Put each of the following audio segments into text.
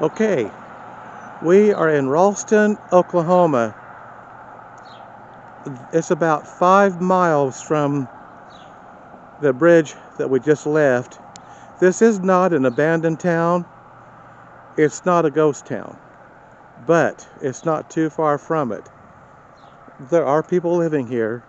Okay, we are in Ralston, Oklahoma. It's about 5 miles from the bridge that we just left. This is not an abandoned town. It's not a ghost town, but it's not too far from it. There are people living here.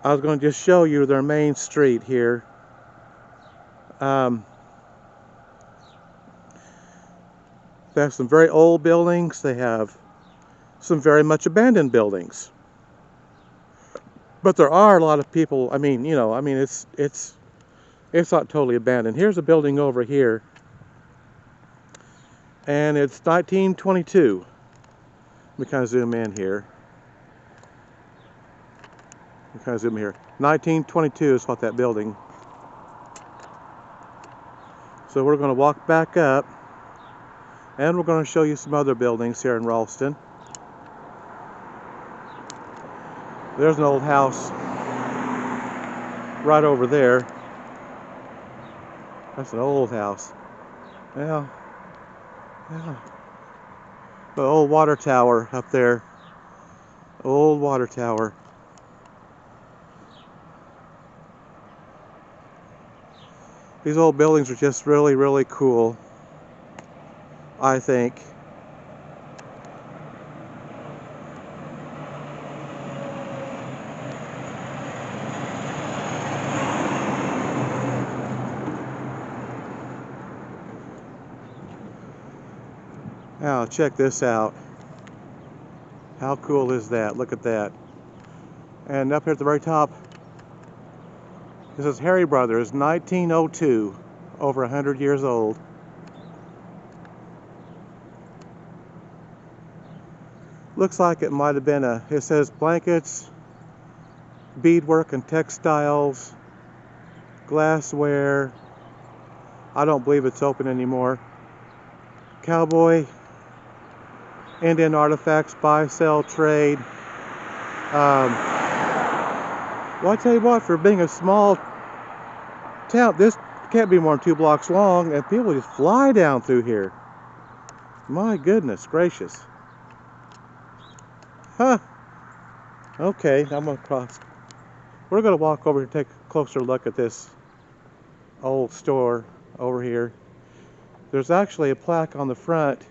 I was going to just show you their main street here. They have some very old buildings. They have some very much abandoned buildings. But there are a lot of people. It's not totally abandoned. Here's a building over here, and it's 1922. Let me kind of zoom in here. 1922 is what that building. So we're going to walk back up, and we're going to show you some other buildings here in Ralston. There's an old house right over there. That's an old house. Yeah. The old water tower up there. Old water tower. These old buildings are just really, really cool, I think. Now, check this out. How cool is that? Look at that. And up here at the very top, this is Harry Brothers, 1902, over 100 years old. Looks like it might have been it says blankets, beadwork and textiles, glassware. I don't believe it's open anymore. Cowboy, Indian artifacts, buy, sell, trade. Well, I tell you what, for being a small town, this can't be more than 2 blocks long, and people just fly down through here. My goodness gracious. Huh. Okay, I'm going to cross. We're going to walk over and take a closer look at this old store over here. There's actually a plaque on the front.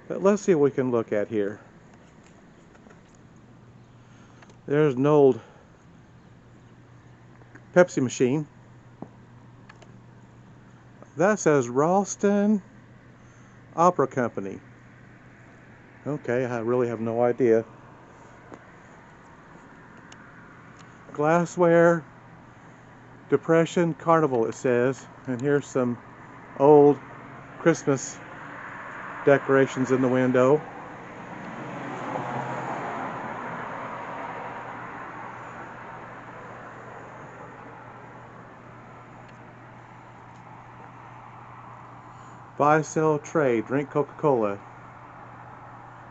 But let's see what we can look at here. There's an old Pepsi machine. That says Ralston Opera Company. Okay, I really have no idea. Glassware, Depression, Carnival it says. And here's some old Christmas decorations in the window. Buy, sell, trade, drink Coca-Cola.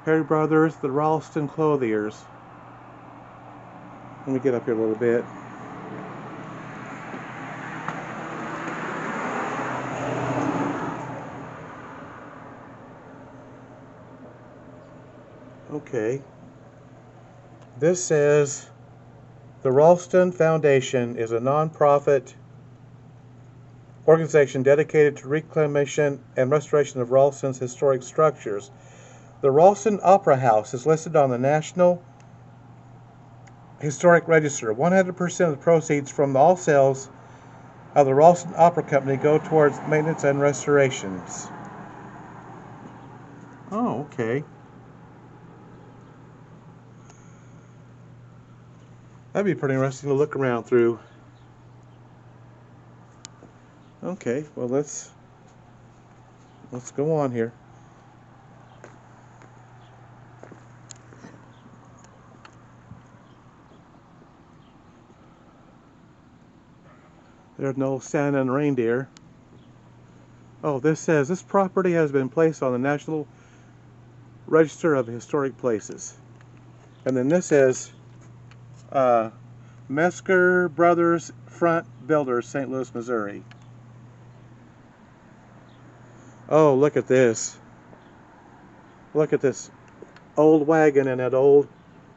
Harry Brothers, the Ralston Clothiers. Let me get up here a little bit. Okay. This says the Ralston Foundation is a non-profit organization dedicated to reclamation and restoration of Ralston's historic structures. The Ralston Opera House is listed on the National Historic Register. 100% of the proceeds from all sales of the Ralston Opera Company go towards maintenance and restorations. Oh, okay. That'd be pretty interesting to look around through. Okay, well let's go on here. There's no Santa and reindeer. Oh, this says this property has been placed on the National Register of Historic Places. And then this is Mesker Brothers Front Builders, St. Louis, Missouri. Oh, look at this. Look at this old wagon and that old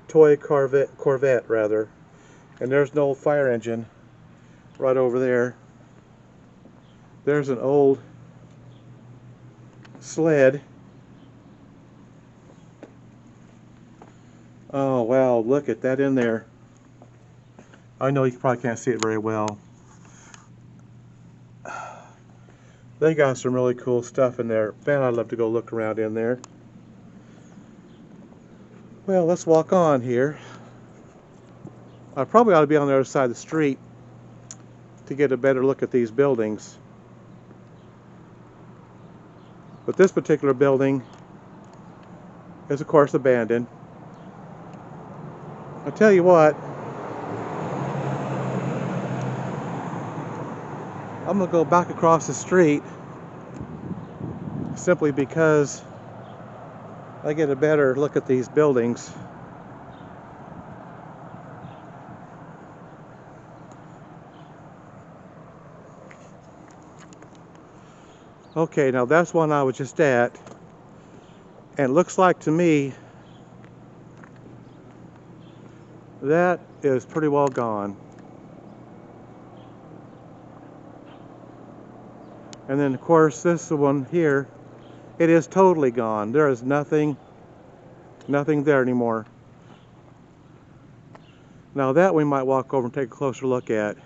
toy Corvette rather. And there's an old fire engine right over there. There's an old sled. Oh wow, look at that in there. I know you probably can't see it very well. They got some really cool stuff in there. Man, I'd love to go look around in there. Well, let's walk on here. I probably ought to be on the other side of the street to get a better look at these buildings. But this particular building is of course abandoned. I'll tell you what, I'm going to go back across the street simply because I get a better look at these buildings. Okay, now that's one I was just at, and it looks like to me that is pretty well gone. And then of course this one here, it is totally gone. There is nothing there anymore. Now that we might walk over and take a closer look at.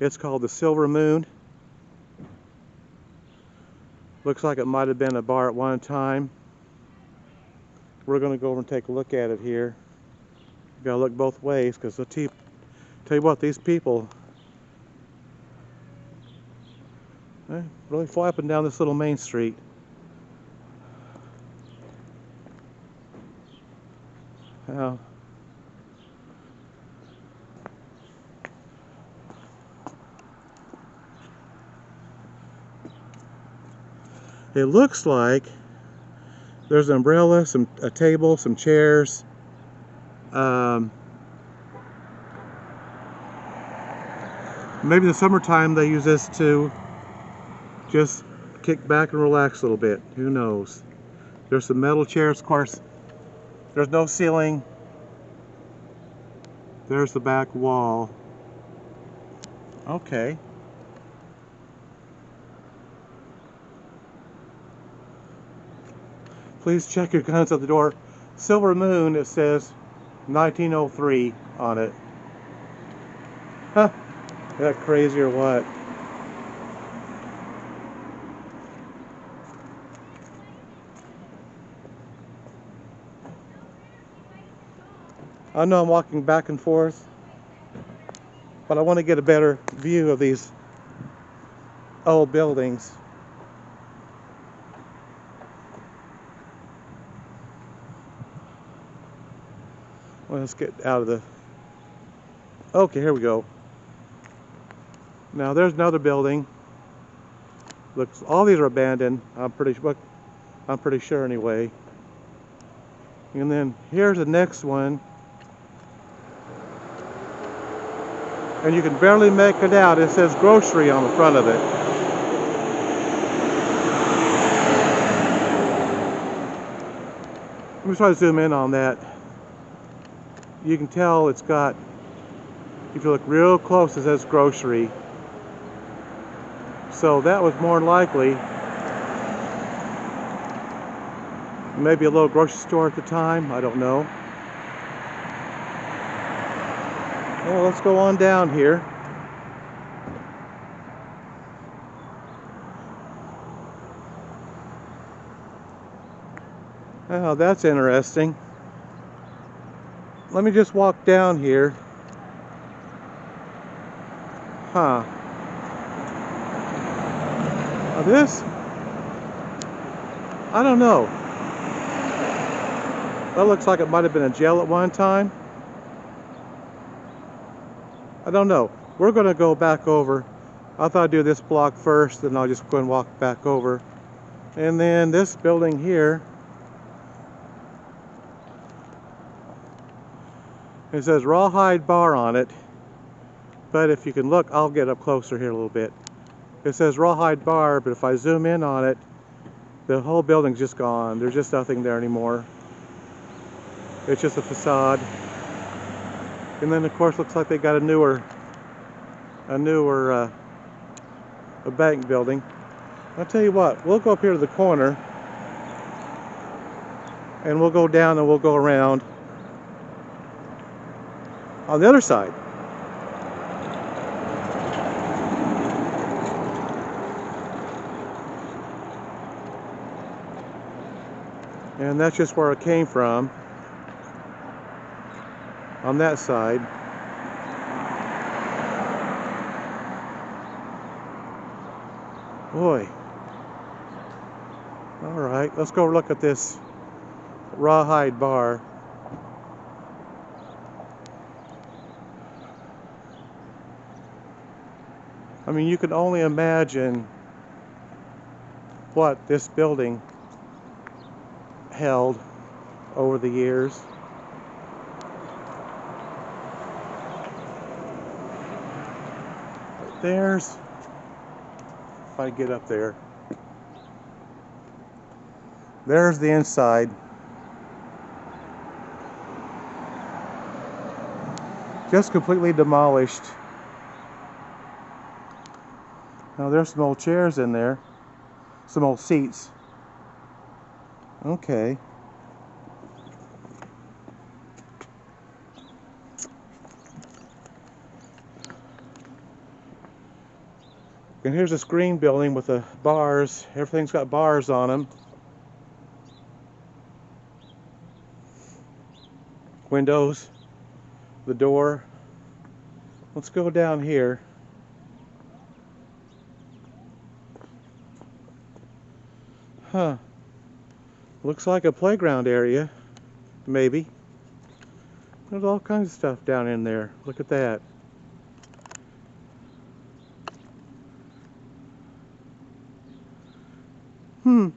It's called the Silver Moon. Looks like it might have been a bar at one time. We're going to go over and take a look at it here. You gotta look both ways, because tell you what, these people really fly up and down this little main street. Now, it looks like there's an umbrella, a table, some chairs. Maybe in the summertime they use this to just kick back and relax a little bit. Who knows? There's some metal chairs, of course. There's no ceiling. There's the back wall. Okay. Please check your guns at the door. Silver Moon, it says 1903 on it. Huh? Is that crazy or what? I know I'm walking back and forth, but I want to get a better view of these old buildings. Well, let's get out of the... Okay, here we go. Now there's another building. Looks, all these are abandoned. I'm pretty sure anyway. And then here's the next one. And you can barely make it out. It says grocery on the front of it. Let me try to zoom in on that. You can tell it's got, if you look real close, it says grocery. So that was more than likely maybe a little grocery store at the time. I don't know. Well, let's go on down here. Oh, that's interesting. Let me just walk down here. Huh. Now this, I don't know. That looks like it might have been a jail at one time. I don't know. We're going to go back over. I thought I'd do this block first, then I'll just go and walk back over. And then this building here, it says Rawhide Bar on it. But if you can look, I'll get up closer here a little bit. It says Rawhide Bar, but if I zoom in on it, The whole building's just gone. There's just nothing there anymore. It's just a facade. And then of course looks like they got a newer a bank building. I'll tell you what, we'll go up here to the corner and we'll go down and we'll go around on the other side. And that's just where I came from, on that side. Boy. Alright, let's go look at this Rawhide Bar. I mean, you can only imagine what this building held over the years. There's, if I get up there, there's the inside. Just completely demolished. Now there's some old chairs in there, some old seats. Okay. And here's this green building with the bars. Everything's got bars on them. Windows, the door. Let's go down here. Huh. Looks like a playground area, maybe. There's all kinds of stuff down in there. Look at that. Well,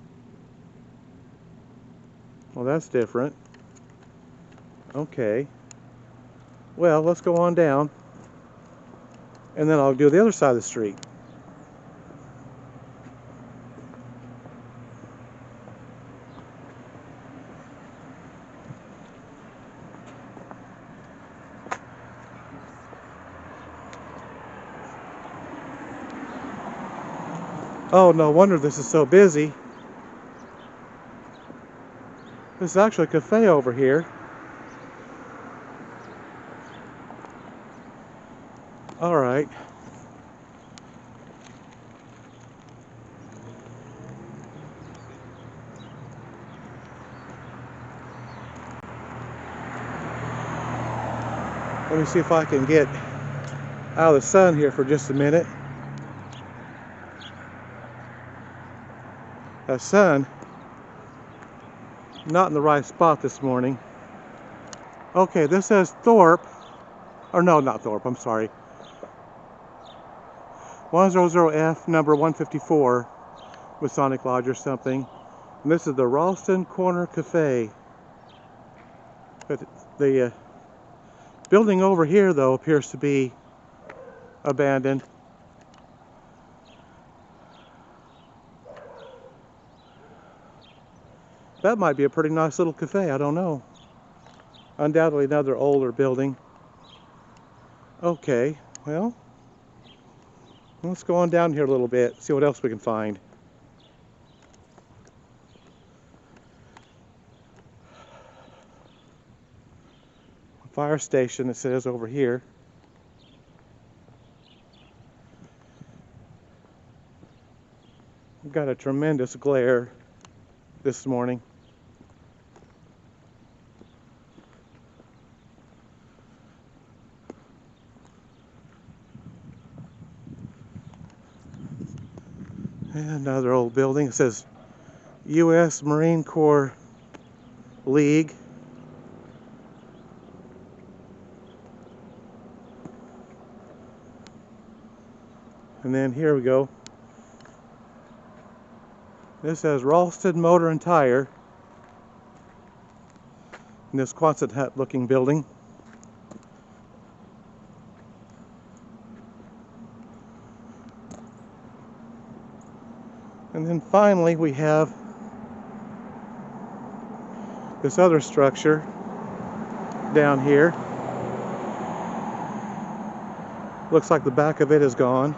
that's different. Okay. Well, let's go on down. And then I'll do the other side of the street. Oh, no wonder this is so busy. This is actually a cafe over here. All right. Let me see if I can get out of the sun here for just a minute. The sun, not in the right spot this morning. Okay, this says Thorpe, or no, not Thorpe, I'm sorry. 100F, number 154, Masonic Lodge or something. And this is the Ralston Cafe. But the building over here, though, appears to be abandoned. That might be a pretty nice little cafe, I don't know. Undoubtedly another older building. Okay, well, let's go on down here a little bit, see what else we can find. Fire station, it says over here. We've got a tremendous glare this morning. And another old building. It says U.S. Marine Corps League. And then here we go. This says Ralston Motor and Tire. In this Quonset hut looking building. And then finally we have this other structure down here. Looks like the back of it is gone.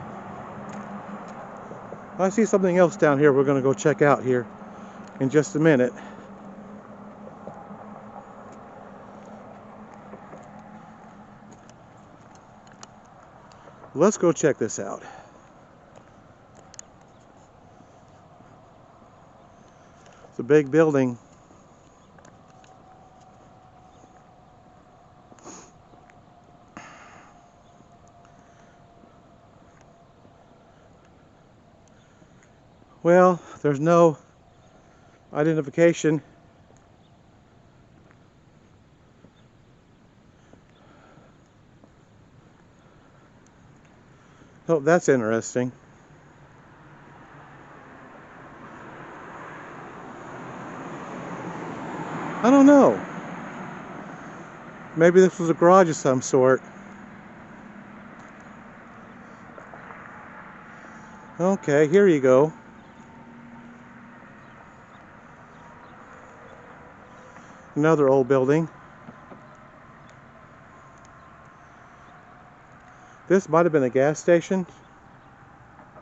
I see something else down here we're going to go check out here in just a minute. Let's go check this out. It's a big building. Well, there's no identification. Oh, that's interesting. I don't know. Maybe this was a garage of some sort. Okay, here you go. Another old building. This might have been a gas station.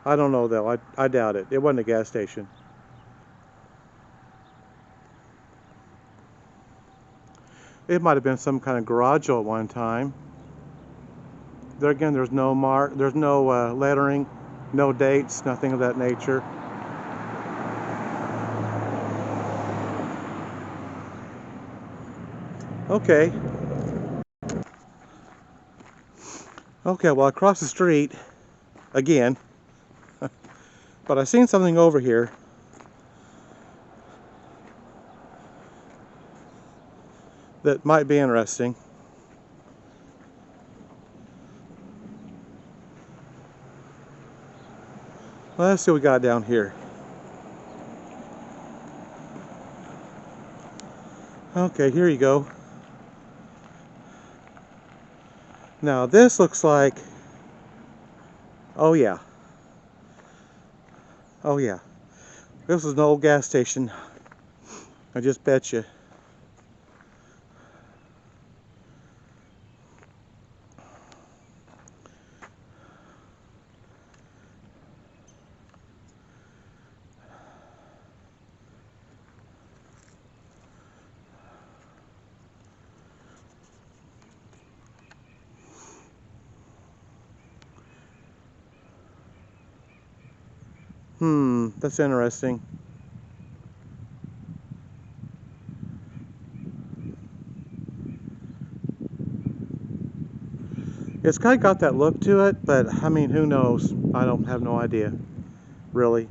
I don't know though. I doubt it. It wasn't a gas station. It might have been some kind of garage at one time. There again, there's no lettering, no dates, nothing of that nature. Okay. Okay, well, across the street again, but I seen something over here. That might be interesting. Well, let's see what we got down here. Okay, here you go. Now this looks like, oh yeah. Oh yeah. This is an old gas station. I just bet you. That's interesting. It's kind of got that look to it, but I mean, who knows? I don't have no idea, really.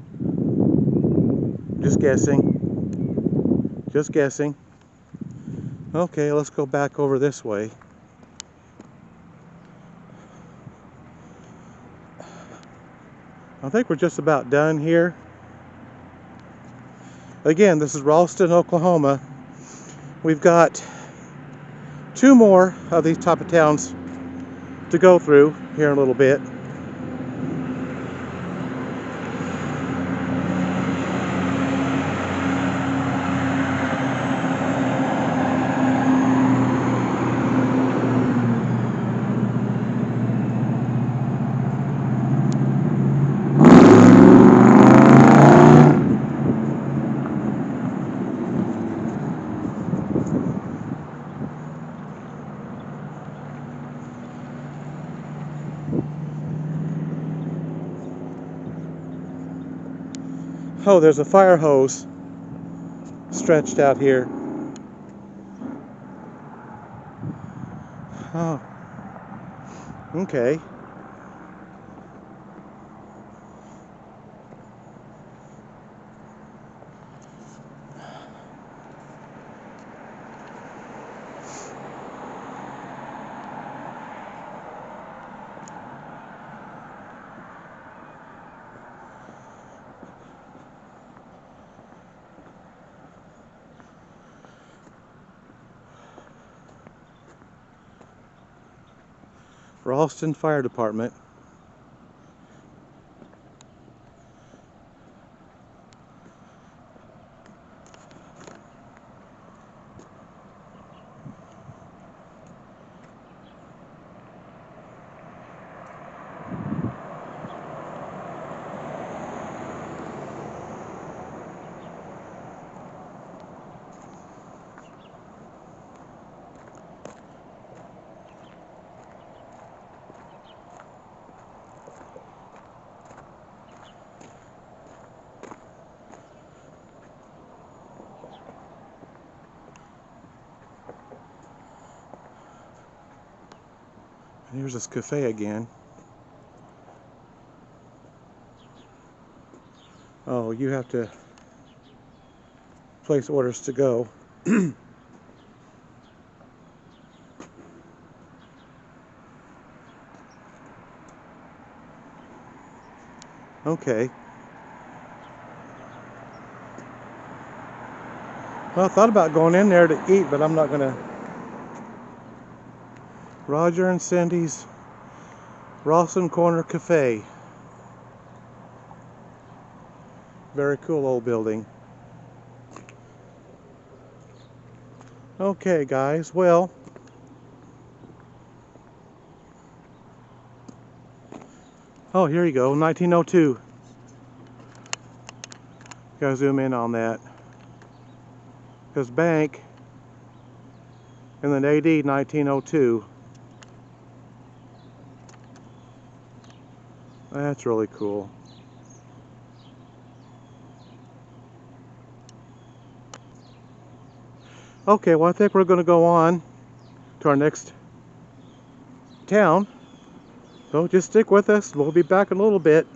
Just guessing. Just guessing. Okay, let's go back over this way. I think we're just about done here. Again, this is Ralston, Oklahoma. We've got 2 more of these type of towns to go through here in a little bit. Oh, there's a fire hose stretched out here. Oh, okay. Ralston Fire Department. And here's this cafe again. Oh, you have to place orders to go. Okay. Well, I thought about going in there to eat, but I'm not gonna. Roger and Cindy's Ralston Cafe. Very cool old building. Okay, guys, well, oh, here you go, 1902. Gotta zoom in on that. Because bank, and then AD 1902. That's really cool. Okay, well, I think we're going to go on to our next town. So just stick with us. We'll be back in a little bit.